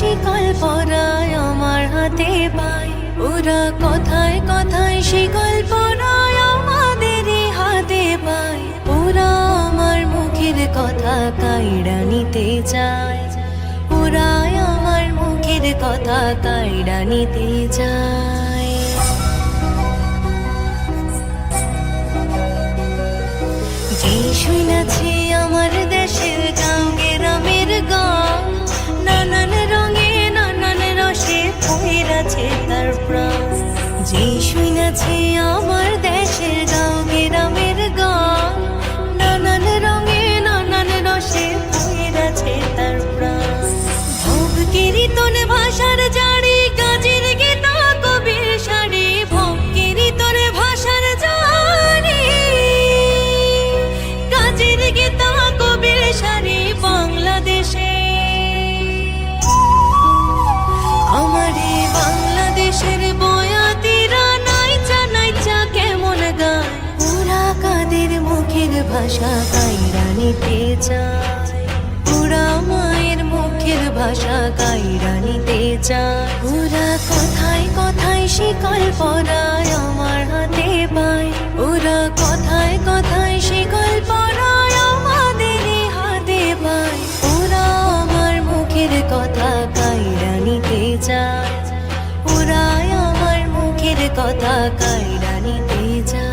শিকল পরায় আমার হাতে পায়, ওরা কথায় কথায় শিকল পরায় আমাদেরই হাতে পায়। ওরা আমার মুখের কথা কাইড়া নিতে চায়, ওরা আমার মুখের কথা কাইড়া নিতে চায়। যে শুনেছি আমার দেশের গাঁও গ্রামের গান, নানান রঙে নানান রসে পইরাছে তার প্রাণ। যে শুনেছি আমার দেশের গাঁও গ্রামের গান, নানান রঙে নানান রসে পইরাছে তার প্রাণ। ভোগ কীর্তন ভাষার জাড়ি, কাজের গীতা কবির শাড়ি, ভোগ কীর্তন ভাষার জাড়ি, কাজের গীতা কবির শাড়ি বাংলাদেশে। আমারে বাংলাদেশের বয়াতিরা নাইচা নাইচা কেমন গায়, ওরা কাদের মুখের ভাষা কাইড়া নিতে চায়, ওরা মায়ের মুখের ভাষা কাইড়া নিতে চায়। ওরা কথায় কথায় শিকল পরায় আমার হাতে পায়, ওরা কথায় কথায় শিকল পরায় আমাদেরই হাতে পায়। ওরা আমার মুখের কথা কাইড়া নিতে চায়, ওরা আমার মুখের কথা কাইড়া নিতে চায়।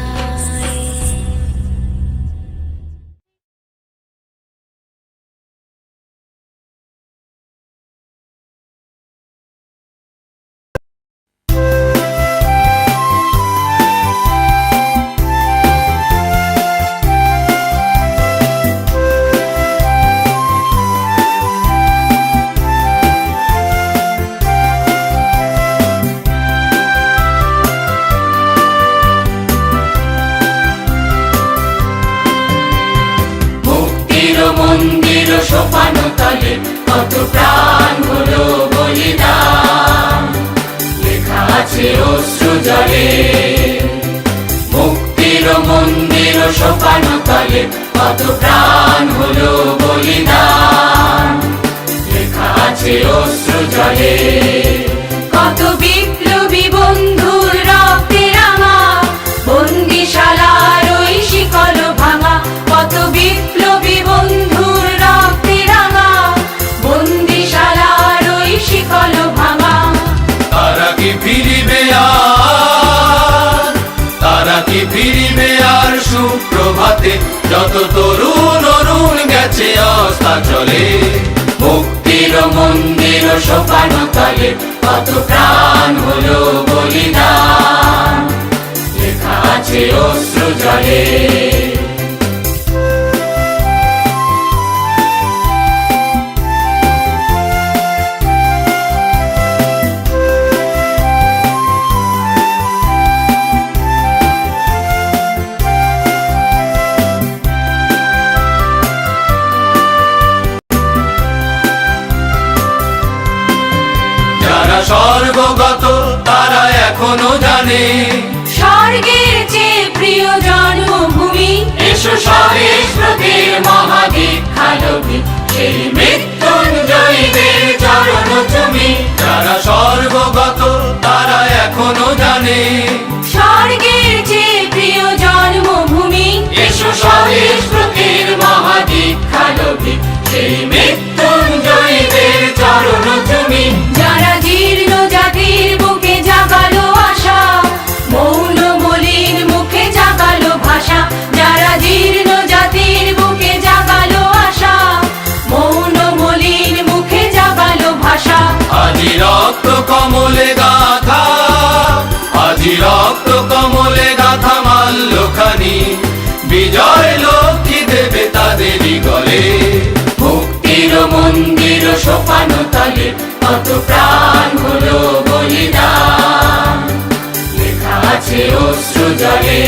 মন্দির সোপানো তলে কত প্রাণ হলো বলিদান, লেখা আছে অশ্রু জলে। মুক্তির মন্দির সোপানো তলে কত প্রাণ হলো বলিদান, লেখা আছে অশ্রু জলে। কত বিপ্লবী বন্ধুর রক্তে রাঙা, বন্দিশালার ওই শিকল ভাঙা। কত বিপ্লবী বন্ধুর রক্তে রাঙা, বন্দিশালার ওই শিকল ভাঙা। তারা কি ফিরিবে আর, তারা কি ফিরিবে আর সুপ্রভাতে, যত তরুণ অরুণ গেছে অস্তাচলে। মুক্তির মন্দির সোপানো তলে কত প্রাণ হলো বলিদান, লেখা আছে অশ্রু জলে। স্বর্গগত তারা এখনো জানে, স্বর্গের চেয়ে প্রিয় জন্মভূমি। এসো স্বদেশ ব্রতের মহাদীক্ষালোভী, সেই মৃত্যুঞ্জয়ীদের চরণ চুমি। যারা স্বর্গগত তারা এখনো জানে, স্বর্গের চেয়ে প্রিয় জন্মভূমি। এসো স্বদেশ ব্রতের মহাদীক্ষালোভী, সেই মৃত্যুঞ্জয়ীদের চরণ চুমি। যারা জীর্ণ জাতির বুকে জাগালো আশা, মৌন মলিন মুখে জাগালো ভাষা। যারা জীর্ণ জাতির বুকে জাগালো আশা, মৌন মলিন মুখে জাগালো ভাষা। আজি রক্ত কমলে গাথা, আজি রক্ত কমলে গাথা মাল্যখানি, বিজয় লক্ষ্মী দেবে তাদেরই গলে। মুক্তির মন্দির সোপানো তলে কত প্রাণ হলো বলিদান, লেখা আছে অশ্রু জলে।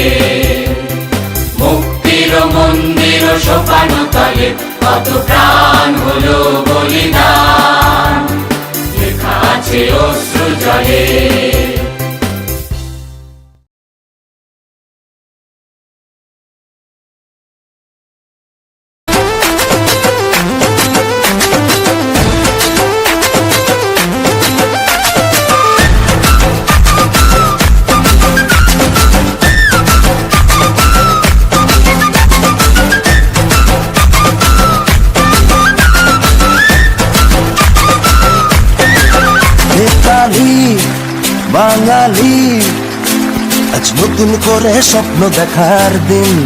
মুক্তির মন্দির সোপানো তলে কত প্রাণ হলো বলিদান, লেখা আছে অশ্রু জলে। আজ নতুন করে স্বপ্ন দেখার দিন,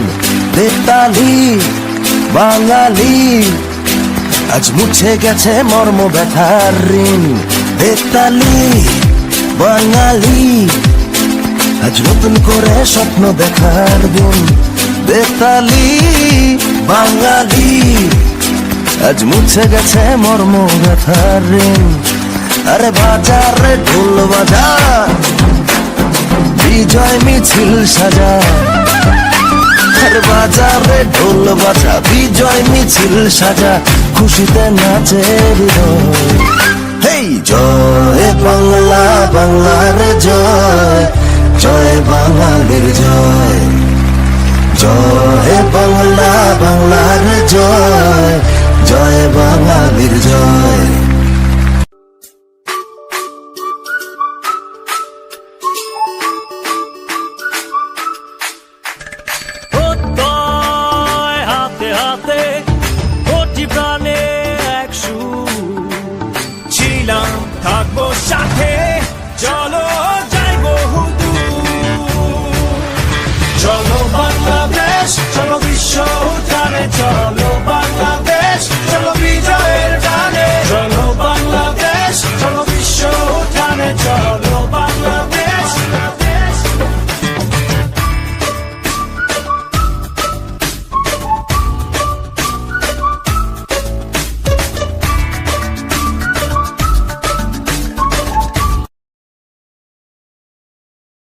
বেতালি বাঙালি। আজ মুছে গেছে মর্ম ব্যথার ঋণ, বেতালি বাঙালি। আজ নতুন করে স্বপ্ন দেখার দিন, বেতালি বাঙালি। আজ মুছে গেছে মর্ম ব্যথার ঋণ। আরে বাজারে ঢোল বাজা, বিজয় মিছিল সাজা। আরে বাজারে ঢোল বাজা, বিজয় মিছিল সাজা। খুশিতে নাচে হৃদয়। হেই জয় বাংলা, বাংলার জয়, জয় বাঙালির জয়। জয় বাংলা, বাংলার জয়, জয় বাঙালির জয়। হাতে হাতে কোটি প্রাণে এক সুর ছিলাম, থাকবো সাথে, চলো